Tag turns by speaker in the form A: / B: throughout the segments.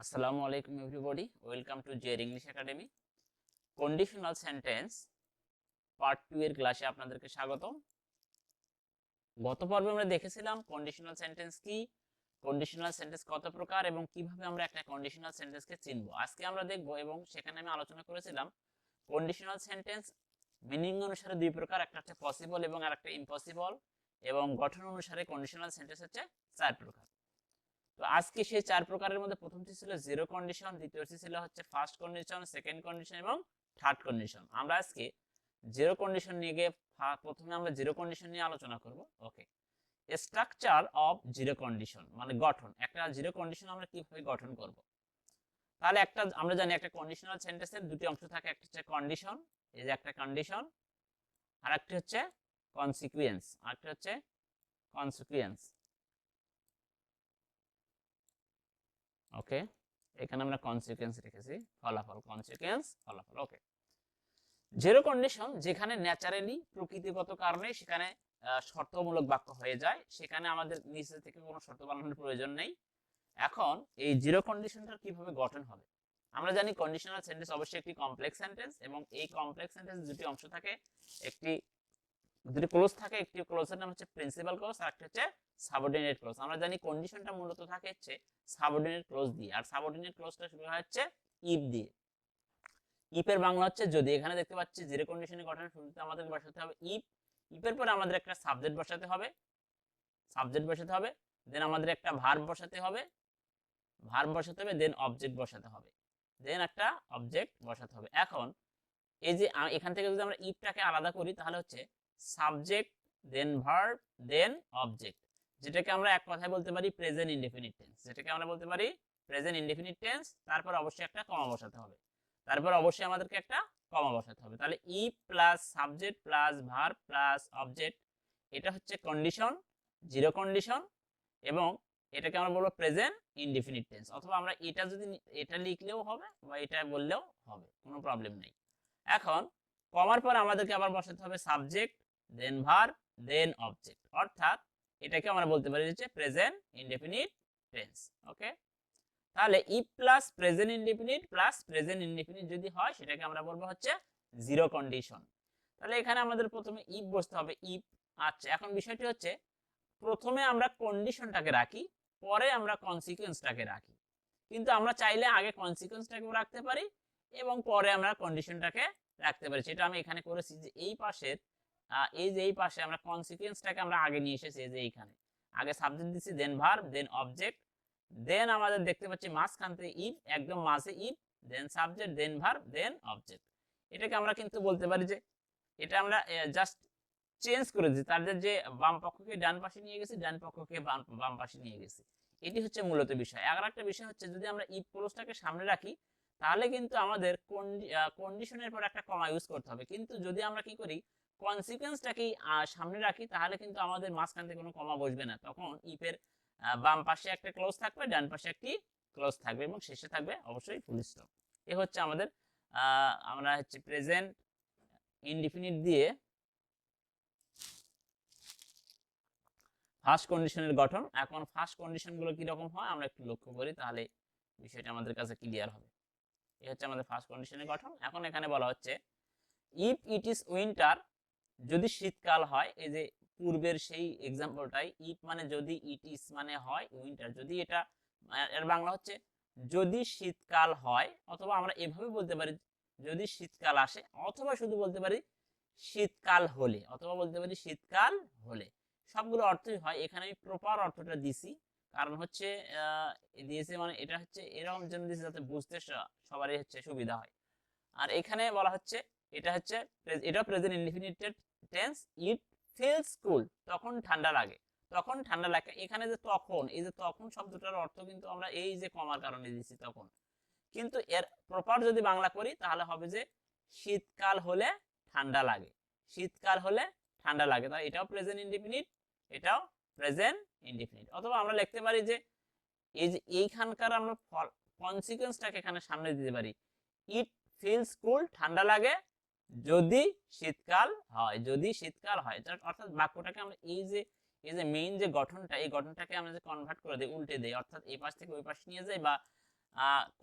A: আসসালামু আলাইকুম everybody, welcome to জের English academy. Conditional sentence part 2 এর ক্লাসে আপনাদেরকে স্বাগতম। গত পর্বে আমরা দেখেছিলাম কন্ডিশনাল সেন্টেন্স কি, কন্ডিশনাল সেন্টেন্স কত প্রকার এবং কিভাবে আমরা একটা কন্ডিশনাল সেন্টেন্সকে চিনব। আজকে আমরা দেখব এবং সেখানে আমি আলোচনা করেছিলাম কন্ডিশনাল সেন্টেন্স মিনিং অনুসারে দুই প্রকার, একটা হচ্ছে পসিবল এবং আরেকটা ইম্পসিবল, এবং গঠন অনুসারে কন্ডিশনাল সেন্টেন্স হচ্ছে চার প্রকার। তো আজকে সেই চার প্রকারের মধ্যে প্রথমটি ছিল জিরো কন্ডিশন, দ্বিতীয়টি ছিল হচ্ছে ফার্স্ট কন্ডিশন, সেকেন্ড কন্ডিশন এবং থার্ড কন্ডিশন। আমরা আজকে জিরো কন্ডিশন নিয়ে গিয়ে প্রথমে আমরা জিরো কন্ডিশন নিয়ে আলোচনা করব। ওকে, স্ট্রাকচার অফ জিরো কন্ডিশন মানে গঠন, একটা জিরো কন্ডিশন আমরা কিভাবে গঠন করব। তাহলে একটা আমরা জানি একটা কন্ডিশনাল সেন্টেন্সের দুটি অংশ থাকে, একটা হচ্ছে কন্ডিশন, এই যে একটা কন্ডিশন, আর একটা হচ্ছে কনসিকুয়েন্স, আর একটা হচ্ছে কনসিকুয়েন্স। ওকে, এখানে আমরা কনসিকুয়েন্স রেখেছি, ফলাফল, কনসিকুয়েন্স ফলাফল। ওকে, জিরো কন্ডিশন যেখানে ন্যাচারালি প্রকৃতিগত কারণে সেখানে শর্তমূলক বাক্য হয়ে যায়, সেখানে আমাদের নিচে থেকে কোনো শর্ত বানানোর প্রয়োজন নেই। এখন এই জিরো কন্ডিশনটা কিভাবে গঠন হবে? আমরা জানি কন্ডিশনাল সেন্টেন্স অবশ্যই একটি কমপ্লেক্স সেন্টেন্স, এবং এই কমপ্লেক্স সেন্টেন্স দুটি অংশ থাকে, একটি দুটি ক্লোজ থাকে, একটি ক্লোজের নাম হচ্ছে প্রিন্সিপাল ক্লোজ, আর একটা হচ্ছে সাবঅর্ডিনেট ক্লোজ। আমরা জানি কন্ডিশনটা মূলত থাকে হচ্ছে সাবঅর্ডিনেট ক্লোজ দিয়ে, আর সাবঅর্ডিনেট ক্লোজটা শুরু হয় হচ্ছে ইফ দিয়ে। ইফের বাংলা হচ্ছে যদি। এখানে দেখতে পাচ্ছি জিরো কন্ডিশনের গঠনের শুরুতে আমাদের বসাতে হবে ইফ, ইফের পরে আমাদের একটা সাবজেক্ট বসাতে হবে, দেন আমাদের একটা ভার্ব বসাতে হবে, দেন অবজেক্ট বসাতে হবে, দেন একটা অবজেক্ট বসাতে হবে। এখন এই যে এখান থেকে যদি আমরা ইফটাকে আলাদা করি তাহলে হচ্ছে subject, then verb, then object, যেটাকে আমরা এক কথায় বলতে পারি প্রেজেন্ট ইনডেফিনিট টেন্স, তারপর অবশ্যই একটা কমা বসাতে হবে, আমাদেরকে একটা কমা বসাতে হবে। তাহলে if plus subject plus verb plus object, এটা হচ্ছে কন্ডিশন, জিরো কন্ডিশন, এবং এটাকে আমরা বলবো প্রেজেন্ট ইনডেফিনিট টেন্স, অথবা আমরা এটা লিখলেও হবে বা এটা বললেও হবে, কোনো প্রবলেম নেই। এখন কমার পর আমাদেরকে আবার বসাতে হবে subject, then verb, then object, অর্থাৎ এটাকে আমরা বলতে পারি যে প্রেজেন্ট ইনডেফিনিট টেন্স। ওকে, তাহলে ইফ প্লাস প্রেজেন্ট ইনডেফিনিট যদি হয় সেটাকে আমরা বলবো হচ্ছে জিরো কন্ডিশন। তাহলে এখানে আমাদের প্রথমে ইফ বসতে হবে, ইফ। আচ্ছা, এখন বিষয়টি হচ্ছে প্রথমে আমরা কন্ডিশনটাকে রাখি, পরে আমরা কনসিকুয়েন্সটাকে রাখি, কিন্তু আমরা চাইলে আগে কনসিকুয়েন্সটাকেও রাখতে পারি এবং পরে আমরা কন্ডিশনটাকে রাখতে পারি। সেটা আমি এখানে করেছি যে এই পাশে আমরা কনসিকুয়েন্সটাকে আমরা আগে নিয়ে এসেছি, যে এইখানে আগে সাবজেক্ট দিচ্ছি, দেন ভার্ব, দেন অবজেক্ট, দেন আমাদের দেখতে পাচ্ছি মাঝখান থেকে ইফ, একদম মাঝে if, then subject, then verb, then object. এটাকে আমরা কিন্তু বলতে পারি যে এটা আমরা জাস্ট চেঞ্জ করে দিচ্ছি, তাদের যে বাম পক্ষকে ডান পাশে নিয়ে গেছি, ডান পক্ষকে বাম পাশে নিয়ে গেছি, এটি হচ্ছে মূলত বিষয়। আর একটা বিষয় হচ্ছে যদি আমরা ইফ ক্লোজটাকে সামনে রাখি তাহলে কিন্তু আমাদের কন্ডিশনের পর একটা কমা ইউজ করতে হবে, কিন্তু যদি আমরা কি করি কনসিকুয়েন্সটাকে সামনে রাখি তাহলে কিন্তু আমাদের মাঝখান থেকে কোনো কমা বসবে না, তখন ইফের বাম পাশে একটা ক্লোজ থাকবে, ডান পাশে একটি ক্লোজ থাকবে, এবং শেষে থাকবে অবশ্যই ফুল স্টপ। এ হচ্ছে আমাদের আমরা হচ্ছে প্রেজেন্ট ইনডিফিনিট দিয়ে ফার্স্ট কন্ডিশনের গঠন। এখন ফার্স্ট কন্ডিশন গুলো কি রকম হয় আমরা একটু লক্ষ্য করি, তাহলে বিষয়টা আমাদের কাছে ক্লিয়ার হবে। এই হচ্ছে আমাদের ফার্স্ট কন্ডিশনের গঠন। এখন এখানে বলা হচ্ছে ইফ ইট ইজ উইন্টার, যদি শীতকাল হয়, এই যে পূর্বের সেই এক্সাম্পলটাই, ইফ মানে যদি, ইট ইজ মানে হয়, উইন্টার যদি, এটা এর বাংলা হচ্ছে যদি শীতকাল হয়, অথবা আমরা এভাবে বলতে পারি যদি শীতকাল আসে, অথবা শুধু বলতে পারি শীতকাল হলে, সবগুলো অর্থই হয়। এখানে আমি প্রপার অর্থটা দিছি, কারণ হচ্ছে দিয়েছে মানে এটা হচ্ছে এরকম জন্য দিয়েছে যাতে বুঝতে সবারই হচ্ছে সুবিধা হয়। আর এখানে বলা হচ্ছে এটা present indefinite tense, it feels cool, তখন ঠান্ডা লাগে, এখানে যে তখন, এই যে তখন শব্দটার অর্থ কিন্তু আমরা এই যে কমার কারণে দিয়েছি তখন, কিন্তু এর প্রপার যদি বাংলা করি তাহলে হবে যে শীতকাল হলে ঠান্ডা লাগে, তাই এটাও প্রেজেন্ট ইনডিফিনিট, এটাও প্রেজেন্ট ইনডিফিনিট। অথবা আমরা লিখতে পারি যে এই যে এইখানকার আমরা কনসিকুয়েন্সটাকে এখানে সামনে দিতে পারি, ইট ফিলস কুল, ঠান্ডা লাগে যদি শীতকাল হয়, অর্থাৎ বাক্যটাকে আমরা এই যে মেইন যে গঠনটা, এই গঠনটাকে আমরা যে কনভার্ট করে দিই, উল্টে দেই, অর্থাৎ এই পাশ থেকে ওই পাশে নিয়ে যাই, বা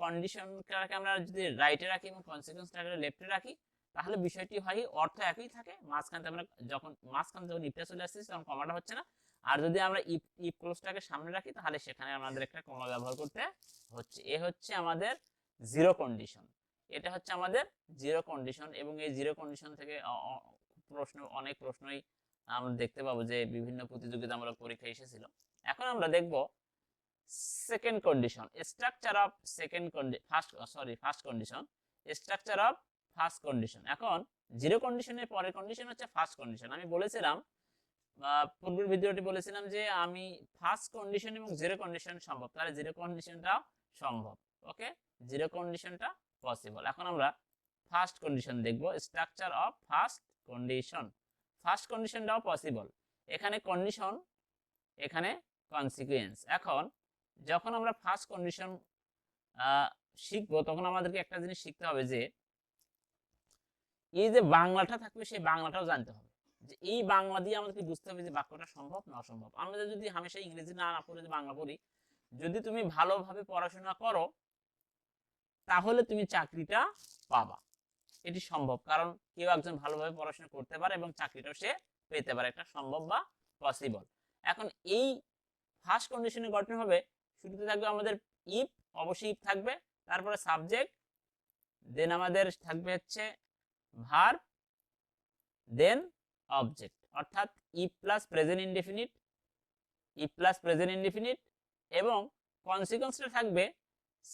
A: কন্ডিশনটাকে আমরা যদি রাইটে রাখি এবং কনসিকুয়েন্সটাকে লেফটে রাখি, তাহলে বিষয়টি হয় অর্থ একই থাকে, মাঝখানে আমরা যখন ইফটা চলে আসছে তখন কমাটা হচ্ছে না। আর যদি আমরা ইফ ক্লোজটাকে সামনে রাখি তাহলে সেখানে আমাদের একটা কমা ব্যবহার করতে হচ্ছে। এ হচ্ছে আমাদের জিরো কন্ডিশন, এটা হচ্ছে আমাদের জিরো কন্ডিশন। এবং এই জিরো কন্ডিশন থেকে অনেক প্রশ্নই আমরা দেখতে পাবো যে বিভিন্ন প্রতিযোগিতামূলক পরীক্ষা এসেছিল। এখন আমরা দেখব second condition, structure of first condition, structure of first condition. এখন জিরো কন্ডিশনের পরের কন্ডিশন হচ্ছে ফার্স্ট কন্ডিশন। আমি বলেছিলাম পূর্বের ভিডিওটি বলেছিলাম যে আমি ফার্স্ট কন্ডিশন এবং জিরো কন্ডিশন সম্ভব, তাহলে জিরো কন্ডিশনটাও সম্ভব। ওকে, জিরো কন্ডিশনটা পসিবল। এখন আমরা ফার্স্ট কন্ডিশন দেখব, structure of first condition. First কন্ডিশনটাও পসিবল, এখানে কন্ডিশন, এখানে কনসিকুয়েন্স। এখন যখন আমরা ফার্স্ট কন্ডিশন শিখবো তখন আমাদেরকে একটা জিনিস শিখতে হবে যে এই যে বাংলাটা থাকবে সেই বাংলাটাও জানতে হবে, যে এই বাংলা দিয়ে আমাদেরকে বুঝতে হবে যে বাক্যটা সম্ভব না অসম্ভব। আমরা যদি হামেশা ইংরেজি না পড়ে বাংলা পড়ি, যদি তুমি ভালোভাবে পড়াশোনা করো তাহলে তুমি চাকরিটা পাবা, এটি সম্ভব। কারণ কেউ একজন ভালোভাবে পড়াশোনা করতে পারে এবং চাকরিটাও সে পেতে পারে, এটা সম্ভব বা পসিবল। এখন এই ফার্স্ট কন্ডিশনের গঠন হবে, শুরুতে থাকবে আমাদের ইফ, অবশ্যই ইফ থাকবে, তারপরে সাবজেক্ট, দেন আমাদের থাকবে হচ্ছে ভার্ব, দেন অবজেক্ট, অর্থাৎ if plus present indefinite, if plus present indefinite, এবং কনসিকুয়েন্সটা থাকবে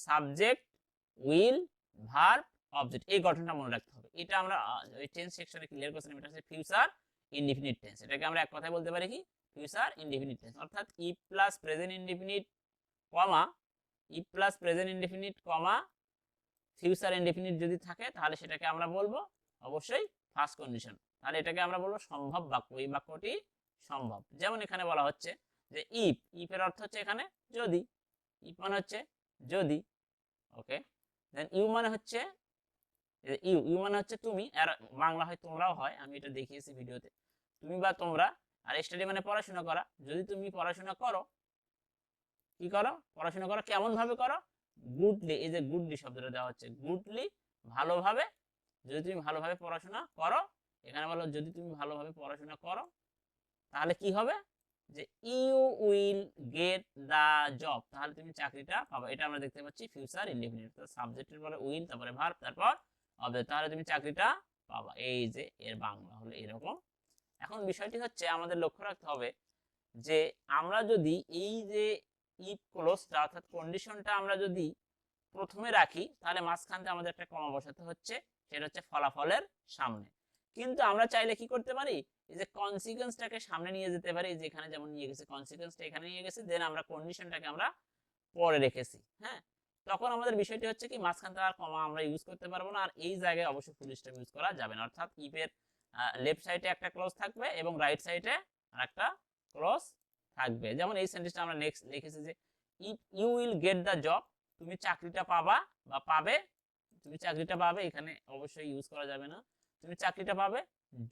A: সাবজেক্ট, উইল, ভার্ব, অবজেক্ট। এই গঠনটা মনে রাখতে হবে। এটা আমরা ওই টেন্স সেকশনে ক্লিয়ার করেছিলাম, এটা হচ্ছে ফিউচার ইনডিফিনিট টেন্স। এটাকে আমরা এক কথায় বলতে পারি কি, ফিউচার ইনডিফিনিট টেন্স। অর্থাৎ if plus present indefinite comma, if plus present indefinite comma future indefinite যদি থাকে তাহলে সেটাকে আমরা বলবো অবশ্যই ফার্স্ট কন্ডিশন। তাহলে এটাকে আমরা বলবো সম্ভব বাক্য, এই বাক্যটি সম্ভব। যেমন এখানে বলা হচ্ছে যে ইফ, ইফের অর্থ হচ্ছে এখানে যদি, ইফ মানে হচ্ছে যদি। ওকে, দেন ইউ মানে হচ্ছে ইউ মানে হচ্ছে তুমি, আর বাংলা হয় তোমরাও হয়, আমি এটা দেখিয়েছি ভিডিওতে, তুমি বা তোমরা। আর স্টাডি মানে পড়াশোনা করা, যদি তুমি পড়াশোনা করো, কি করো, পড়াশোনা করো, কেমন ভাবে করো, গুডলি, এই যে গুডলি শব্দটা দেওয়া হচ্ছে, গুডলি ভালোভাবে, যদি তুমি ভালোভাবে পড়াশোনা করো, এখানে বলো যদি তুমি ভালোভাবে পড়াশোনা করো তাহলে কি হবে, যে you will get the job, তাহলে তুমি চাকরিটা পাবে। এটা আমরা দেখতে পাচ্ছি ফিউচার ইনডিফিনিট, সাবজেক্টের পরে উইল, তারপরে ভার্ব, তারপর অবজেক্ট, তাহলে তুমি চাকরিটা পাবা। এই যে এর বাংলা হলো এরকম। এখন বিষয়টি হচ্ছে আমাদের লক্ষ্য রাখতে হবে যে আমরা যদি এই যে ইফ ক্লোজটা অর্থাৎ কন্ডিশনটা আমরা যদি প্রথমে রাখি তাহলে মাঝখানে আমাদের একটা কমা বসাতে হচ্ছে, সেটা হচ্ছে ফলাফলের সামনে। কিন্তু আমরা চাইলে কি করতে পারি, এই যে কনসিকুয়েন্সটাকে সামনে নিয়ে যেতে পারি, যেখানে যেমন নিয়ে গেছে কনসিকুয়েন্সটা এখানে নিয়ে গেছে, দেন আমরা কন্ডিশনটাকে আমরা পরে রেখেছি। হ্যাঁ, তখন আমাদের বিষয়টি হচ্ছে কি মাঝখানে আর কমা আমরা ইউজ করতে পারবো না, আর এই জায়গায় অবশ্যই ফুল স্টপ ইউজ করা যাবে না। অর্থাৎ ইফের লেফট সাইডে একটা ক্লোজ থাকবে এবং রাইট সাইডে আরেকটা ক্লোজ থাকবে। যেমন এই সেন্টেন্সটা আমরা নেক্সট লিখেছি যে if you will get the job, তুমি চাকরিটা পাবা বা পাবে, তুমি চাকরিটা পাবে, এখানে অবশ্যই ইউজ করা যাবে না, তুমি চাকরিটা পাবে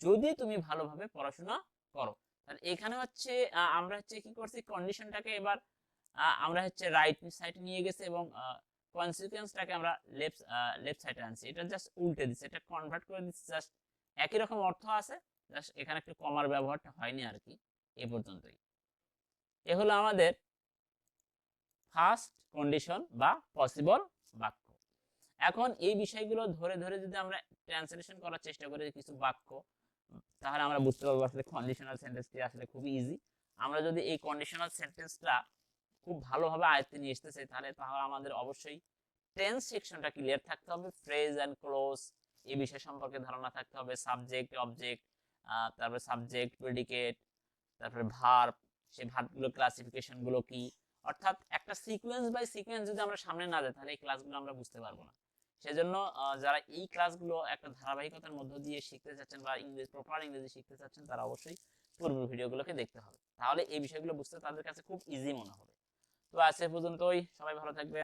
A: যদি তুমি ভালোভাবে পড়াশোনা করো। তাহলে এখানে হচ্ছে আমরা হচ্ছে কি করছি, কন্ডিশনটাকে এবার আমরা হচ্ছে রাইট সাইডে নিয়ে গেছি এবং কনসিকুয়েন্সটাকে আমরা লেফট সাইডে আনছি, এটা জাস্ট উল্টে দিচ্ছি, এটা কনভার্ট করে দিচ্ছি, জাস্ট একই রকম অর্থ আছে, জাস্ট এখানে একটু কমার ব্যবহারটা হয়নি আর কি। এই পর্যন্তই। এ হলো আমাদের ফার্স্ট কন্ডিশন বা পসিবল বাক্য। এখন এই বিষয়গুলো ধরে ধরে যদি আমরা ট্রান্সলেশন করার চেষ্টা করি কিছু বাক্য, তাহলে আমরা বুঝতে পারবো আসলে কন্ডিশনাল সেন্টেন্সটি আসলে খুবই ইজি। আমরা যদি এই কন্ডিশনাল সেন্টেন্সটা খুব ভালোভাবে আয়ত্তে নিয়ে আসতে চাই তাহলে আমাদের অবশ্যই টেন্স সেকশনটা ক্লিয়ার থাকতে হবে, ফ্রেজ এন্ড ক্লোজ এই বিষয় সম্পর্কে ধারণা থাকতে হবে, সাবজেক্ট, অবজেক্ট, তারপরে সাবজেক্ট, প্রেডিকেট, তারপরে ভার্ব, সেই ভার্বগুলো ক্লাসিফিকেশন গুলো কি, অর্থাৎ একটা সিকোয়েন্স বাই সিকোয়েন্স যদি আমরা সামনে না যাই তাহলে এই ক্লাসগুলো আমরা বুঝতে পারবো না। সেজন্য যারা এই ক্লাসগুলো একটা ধারাবাহিকতার মধ্য দিয়ে শিখতে চাচ্ছেন বা প্রপার ইংরেজি শিখতে চাচ্ছেন তারা অবশ্যই পূর্বের ভিডিওগুলোকে দেখতে হবে, তাহলে এই বিষয়গুলো বুঝতে তাদের কাছে খুব ইজি মনে হবে। তো আজ এ পর্যন্তই, সবাই ভালো থাকবে।